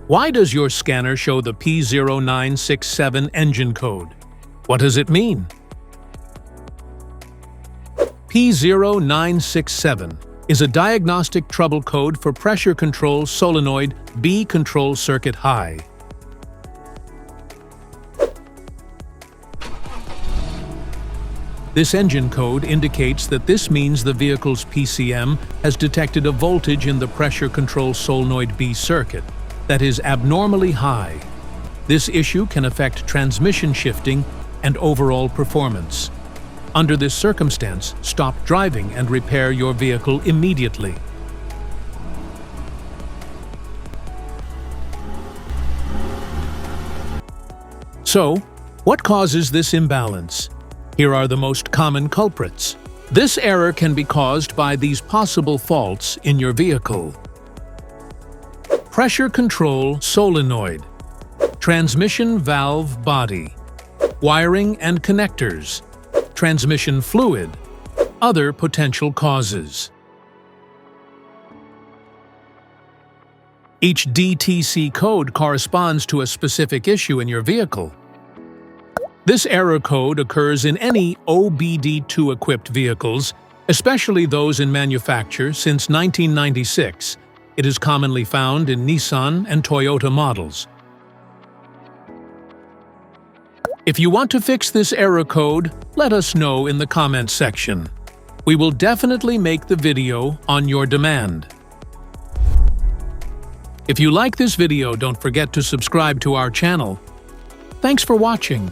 Why does your scanner show the P0967 engine code? What does it mean? P0967 is a diagnostic trouble code for Pressure Control Solenoid B control circuit high. This engine code indicates that this means the vehicle's PCM has detected a voltage in the Pressure Control Solenoid B circuit that is abnormally high. This issue can affect transmission shifting and overall performance. Under this circumstance, stop driving and repair your vehicle immediately. So, what causes this imbalance? Here are the most common culprits. This error can be caused by these possible faults in your vehicle. Pressure Control Solenoid, transmission valve body, wiring and connectors, transmission fluid, other potential causes. Each DTC code corresponds to a specific issue in your vehicle. This error code occurs in any OBD2-equipped vehicles, especially those in manufacture since 1996. It is commonly found in Nissan and Toyota models. If you want to fix this error code, let us know in the comments section. We will definitely make the video on your demand. If you like this video, don't forget to subscribe to our channel. Thanks for watching.